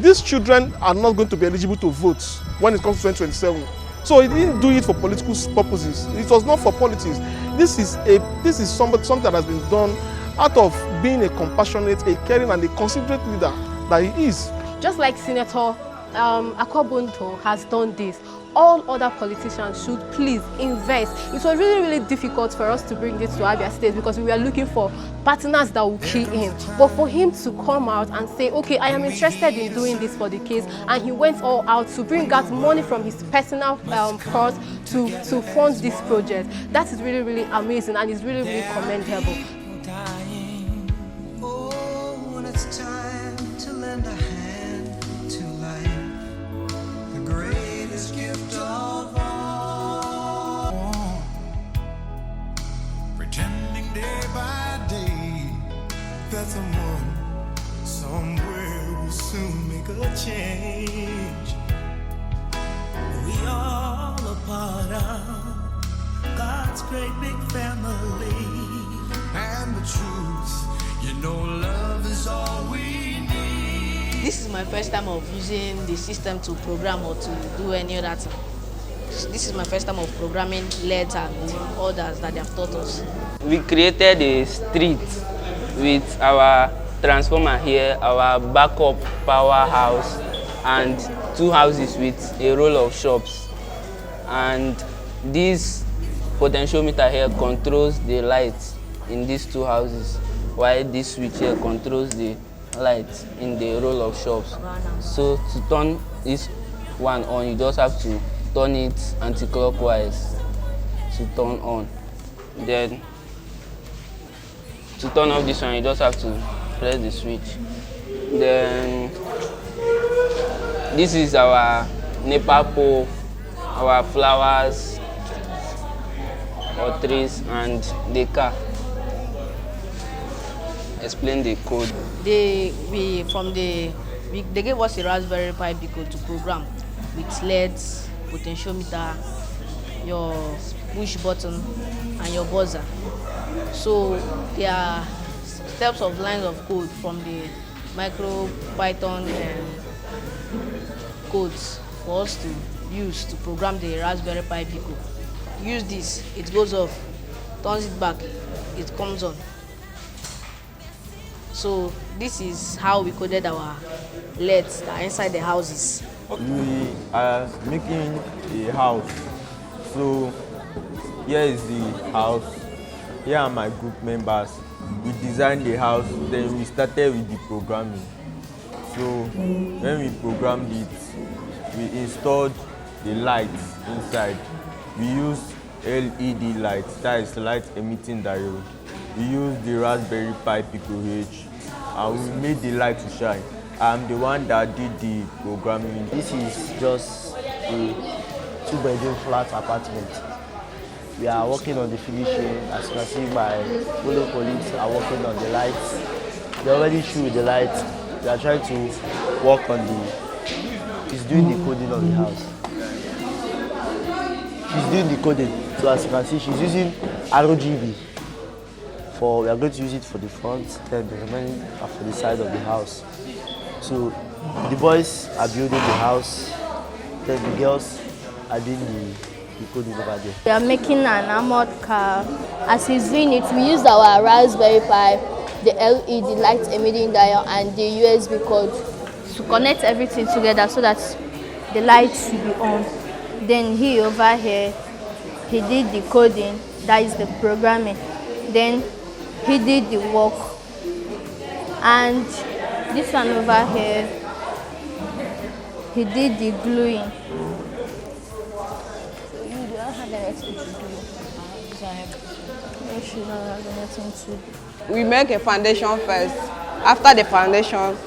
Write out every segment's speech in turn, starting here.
these children are not going to be eligible to vote when it comes to 2027. So he didn't do it for political purposes. It was not for politics. This is something that has been done out of being a compassionate, a caring, and a considerate leader that he is. Just like Senator Akobundu has done this, all other politicians should please invest. It was really, really difficult for us to bring this to Abia State because we were looking for partners that will key in. But for him to come out and say, okay, I am interested in doing this for the kids, and he went all out to bring out money from his personal purse to fund this project, that is really, really amazing and is really, really commendable. That someone somewhere will soon make a change. We all a part of God's great big family. And the truth, you know, love is all we need. This is my first time of using the system to program or to do any other thing. This is my first time of programming LEDs and others that they have taught us. We created a street with our transformer here, our backup powerhouse, and 2 houses with a row of shops. And this potentiometer here controls the lights in these 2 houses, while this switch here controls the lights in the row of shops. So to turn this one on, you just have to turn it anti-clockwise to turn on. Then to turn off this one, you just have to press the switch. Then this is our NEPA pole, our flowers or trees, and the car. Explain the code. They gave us a Raspberry Pi code to program with LEDs, potentiometer, your push button, and your buzzer. So there are steps of lines of code from the micro Python codes for us to use to program the Raspberry Pi code. Use this, it goes off, turns it back, it comes on. So this is how we coded our LEDs that are inside the houses. We are making a house. So here is the house. Here are my group members. We designed the house, then we started with the programming. So when we programmed it, we installed the lights inside. We used LED lights, that is light emitting diode. We used the Raspberry Pi Pico-H, and we made the light to shine. I'm the one that did the programming. This is just a 2-bedroom flat apartment. We are working on the finishing. As you can see, my fellow colleagues are working on the lights. They're already through the lights. We are trying to work on she's doing the coding of the house. She's doing the coding. So as you can see, she's using RGB. We are going to use it for the front, then the remaining are for the side of the house. So the boys are building the house, then the girls are doing the coding over there. We are making an armored car. As he's doing it, we used our Raspberry Pi, the LED light emitting diode, and the USB cord to connect everything together so that the lights will be on. Then he over here, he did the coding, that is the programming. Then he did the work. And this one over here, he did the gluing. You don't have anything to do. You don't have anything to do. We make a foundation first. After the foundation,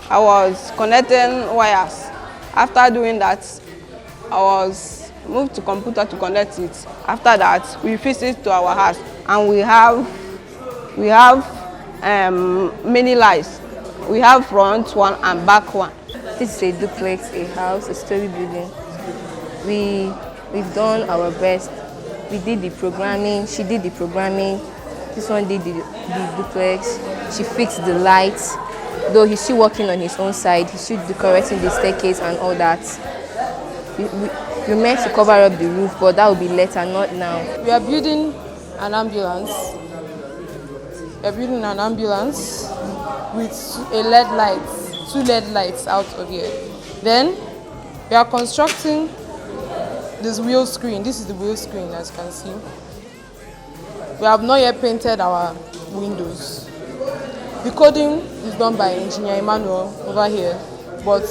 I was connecting wires. After doing that, I was moved to computer to connect it. After that, we fix it to our house, and we have many lights. We have front one and back one. This is a duplex, a house, a story building. We've done our best. We did the programming, she did the programming. This one did the duplex. She fixed the lights. though he's still working on his own side. He's still decorating the staircase and all that. We meant to cover up the roof, but that will be later, not now. We are building an ambulance. We are building an ambulance with a LED light, 2 LED lights out of here. Then we are constructing this wheel screen. This is the wheel screen, as you can see. We have not yet painted our windows. The coding is done by Engineer Emmanuel over here, but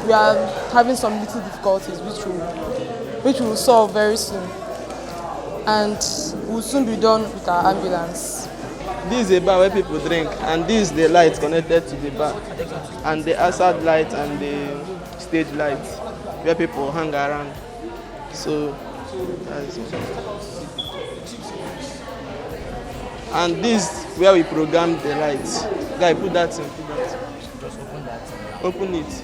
we are having some little difficulties which we will solve very soon. And we'll soon be done with our ambulance. This is a bar where people drink, and this is the light connected to the bar, and the outside light and the stage light where people hang around. So, and this is where we program the lights. Guy, put that in. Just open that. Open it.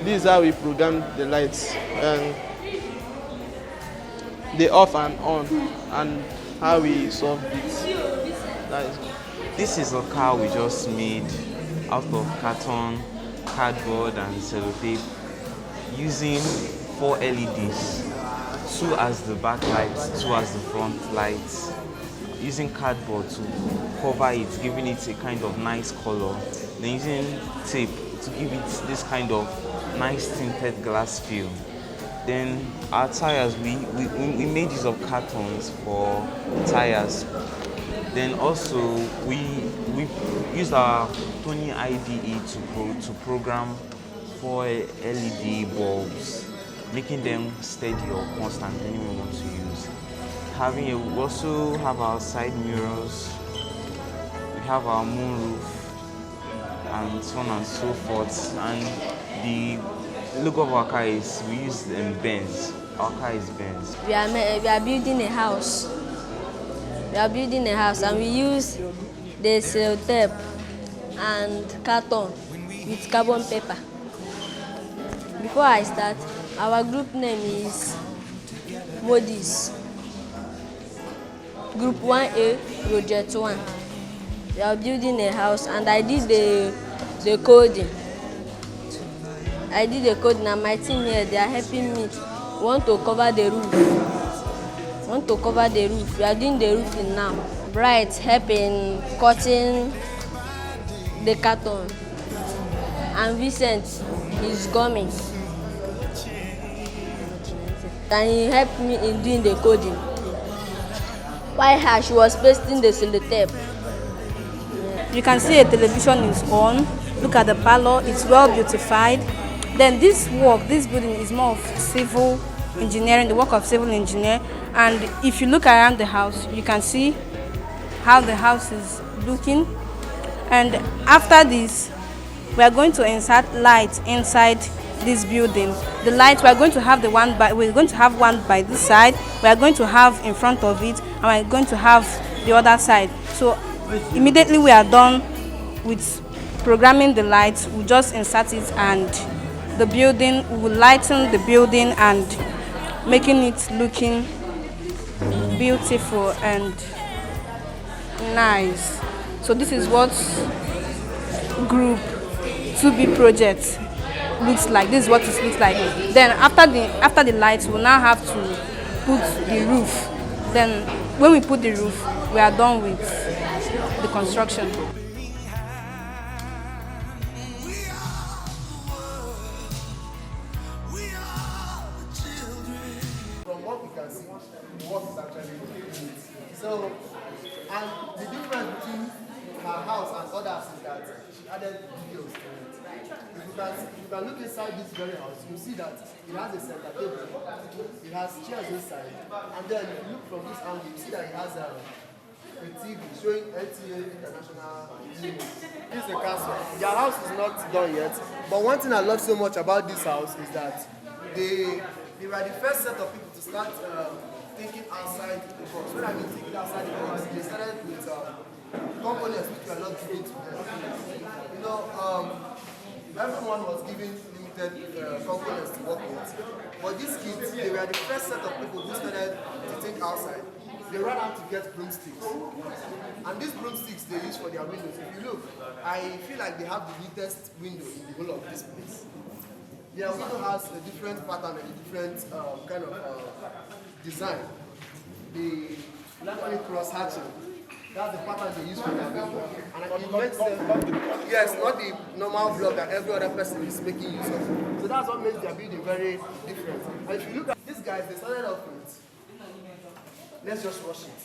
This is how we program the lights, and the off and on, and how we solve it. This is a car we just made out of carton, cardboard and sellotape using 4 LEDs, 2 as the back lights, 2 as the front lights, using cardboard to cover it, giving it a kind of nice color, then using tape to give it this kind of nice tinted glass feel. Then our tires, we made use of cartons for tires. Then also we used our Tony IDE to program 4 LED bulbs, making them steady or constant depending on what to use. We also have our side mirrors, we have our moon roof, and so on and so forth. And the logo of our car is, we use Benz. Our car is Benz. We are building a house. We are building a house and we use the sellotape and carton with carbon paper. Before I start, our group name is Modis. Group 1A, Project 1. We are building a house and I did the coding. I did the coding and my team here, they are helping me. We want to cover the roof. We are doing the roofing now. Bright helping cutting the carton. And Vincent is coming. And he helped me in doing the coding. While she was pasting the sellotape. You can see a television is on. Look at the parlor, it's well beautified. Then this building is more of civil engineering, the work of civil engineer. And if you look around the house, you can see how the house is looking. And after this, we are going to insert lights inside this building. The lights, we're going to have one by this side, we are going to have in front of it, and we're going to have the other side. So immediately we are done with programming the lights, we just insert it and the building, we will lighten the building and making it looking beautiful and nice. So this is what group 2B project looks like. This is what it looks like. Then after the lights, we'll now have to put the roof. Then when we put the roof, we are done with the construction. So, and the difference between her house and others is that she added videos to it. If you can look inside this very house, you see that it has a center table, it has chairs inside, and then if you look from this angle, you see that it has a TV showing NTA International News. This is a castle. Their house is not done yet, but one thing I love so much about this house is that they were the first set of people to start thinking outside the box. When I mean thinking outside the box, they started with components which were not given to them. You know, everyone was given limited components to work with. But these kids, they were the first set of people who started to think outside. they ran out to get broomsticks. And these broomsticks they use for their windows. If you look, I feel like they have the neatest window in the whole of this place. Their window has a different pattern and a different kind of design. The electronic cross hatching, that's the pattern they use for their window. And it makes them, yes, not the normal block that every other person is making use of. So that's what makes their building very different. And if you look at these guys, they started off with, let's just rush it.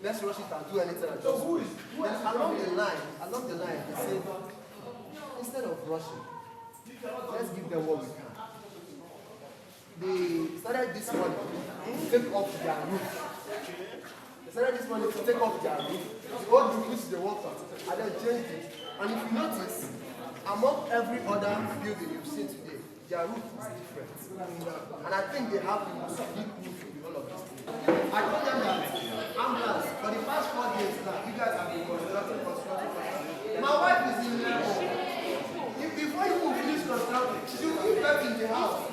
Let's rush it and do anything and just do it. Then along the line, they said, instead of rushing, let's give them what we can. They started this morning to take off their roof. They started this morning to take off their roof. The old roof which they worked on, and then changed it. And if you notice, among every other building you've seen today, their roof is different. And I think they have the most big roof in all of this thing. I told them that ambulance, for the past 4 years now, you guys have been constructing. My wife is in labor. Before you finish constructing, she will give birth in the house.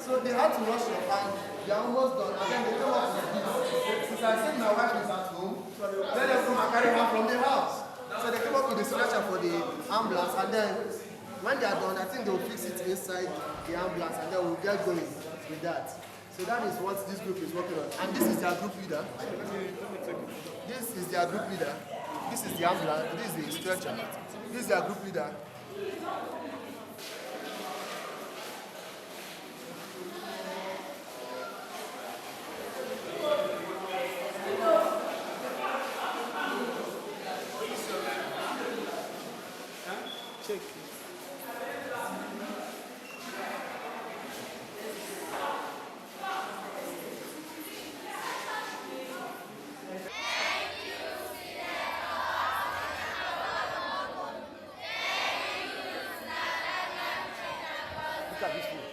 So they had to rush her and they are almost done. And then they came up with this. Since I said my wife is at home, let them come and carry her from the house. So they came up with the stretcher for the ambulance, and then when they are done, I think they will fix it inside the ambulance, and then we'll get going with that. So that is what this group is working on. And this is their group leader. This is their group leader. This is the ambulance. This is the stretcher. This is their group leader. Check. Look at this one.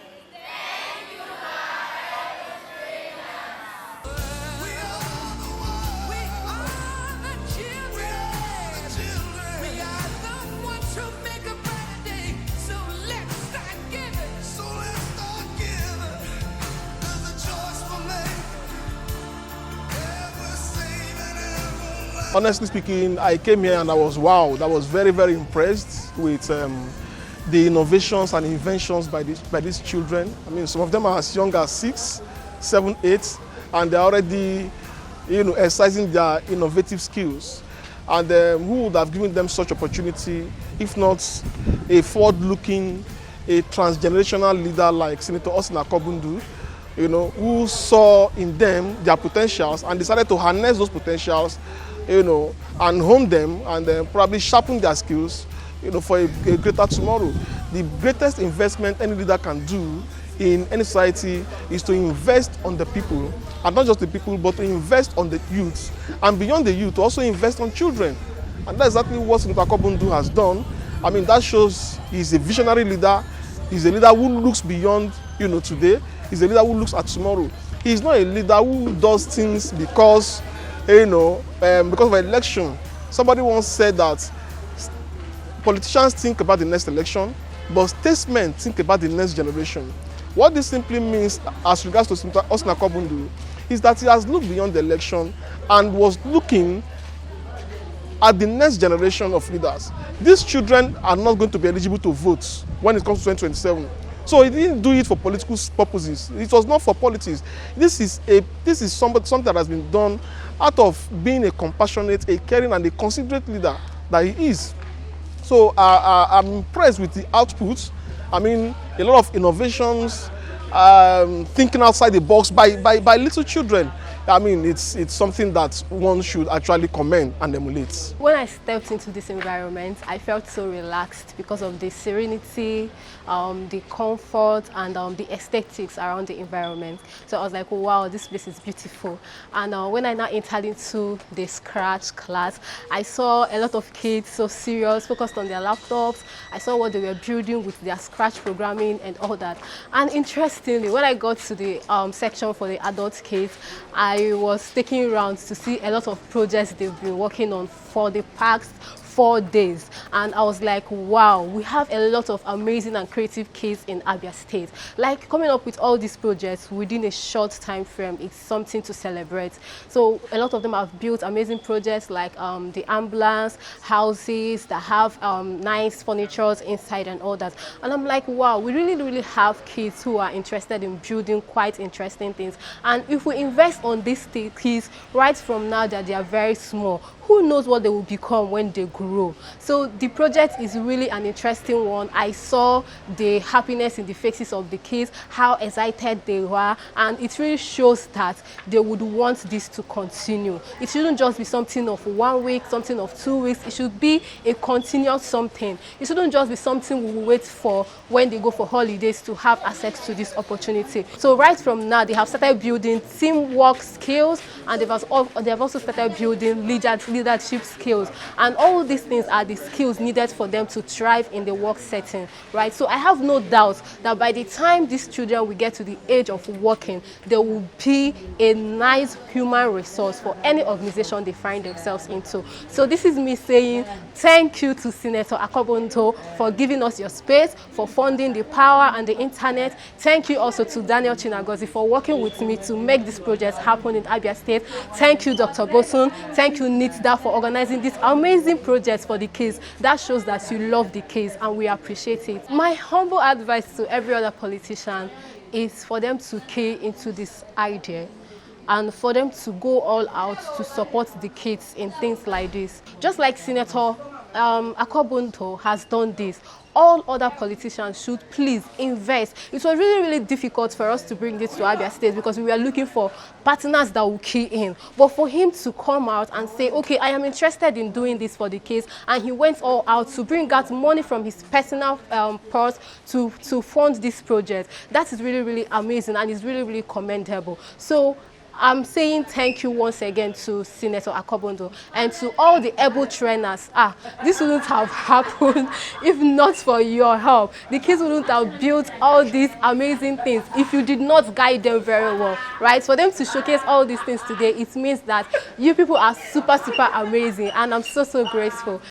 Honestly speaking, I came here and I was wowed. I was very, very impressed with the innovations and inventions by these children. I mean, some of them are as young as 6, 7, 8, and they're already, exercising their innovative skills. And who would have given them such opportunity if not a forward-looking, a transgenerational leader like Senator Akobundu, who saw in them their potentials and decided to harness those potentials, and hone them and probably sharpen their skills, for a greater tomorrow. The greatest investment any leader can do in any society is to invest on the people, and not just the people, but to invest on the youth, and beyond the youth, to also invest on children. And that's exactly what Senator Akobundu has done. I mean, that shows he's a visionary leader. He's a leader who looks beyond, today. He's a leader who looks at tomorrow. He's not a leader who does things because because of an election. Somebody once said that politicians think about the next election, but statesmen think about the next generation. What this simply means as regards to Senator Akobundu is that he has looked beyond the election and was looking at the next generation of leaders. These children are not going to be eligible to vote when it comes to 2027. So he didn't do it for political purposes. It was not for politics. This is something that has been done out of being a compassionate, a caring, and a considerate leader that he is. So I'm impressed with the output. I mean, a lot of innovations, thinking outside the box by little children. I mean, it's something that one should actually commend and emulate. When I stepped into this environment, I felt so relaxed because of the serenity, the comfort, and the aesthetics around the environment. So I was like, oh, wow, this place is beautiful. And when I now entered into the Scratch class, I saw a lot of kids so serious, focused on their laptops. I saw what they were building with their Scratch programming and all that. And interestingly, when I got to the section for the adult kids, I was taking rounds to see a lot of projects they've been working on for the past 4 days, and I was like, wow, we have a lot of amazing and creative kids in Abia State. Like, coming up with all these projects within a short time frame, it's something to celebrate. So a lot of them have built amazing projects like the ambulance, houses that have nice furniture inside and all that. And I'm like, wow, we really have kids who are interested in building quite interesting things. And if we invest on these kids right from now that they are very small, who knows what they will become when they grow. So the project is really an interesting one. I saw the happiness in the faces of the kids, how excited they were, and it really shows that they would want this to continue. It shouldn't just be something of 1 week, something of 2 weeks. It should be a continuous something. It shouldn't just be something we will wait for when they go for holidays to have access to this opportunity. So right from now, they have started building teamwork skills, and they have also started building leadership skills, and all these things are the skills needed for them to thrive in the work setting, right? So I have no doubt that by the time these children will get to the age of working, they will be a nice human resource for any organization they find themselves into. So this is me saying thank you to Senator Akobundu for giving us your space, for funding the power and the internet. Thank you also to Daniel Chinagozi for working with me to make this project happen in Abia State. Thank you, Dr. Bosun. Thank you, NITDA, for organizing this amazing project for the kids. That shows that you love the kids, and we appreciate it. My humble advice to every other politician is for them to key into this idea and for them to go all out to support the kids in things like this. Just like Senator Akobundu has done this, all other politicians should please invest. It was really difficult for us to bring this to Abia State because we were looking for partners that will key in. But for him to come out and say, okay, I am interested in doing this for the kids, and he went all out to bring out money from his personal purse to fund this project, that is really amazing, and is really commendable. So I'm saying thank you once again to Senator Akobundu and to all the able trainers. This wouldn't have happened if not for your help. The kids wouldn't have built all these amazing things if you did not guide them very well, right? For them to showcase all these things today, it means that you people are super amazing, and I'm so grateful.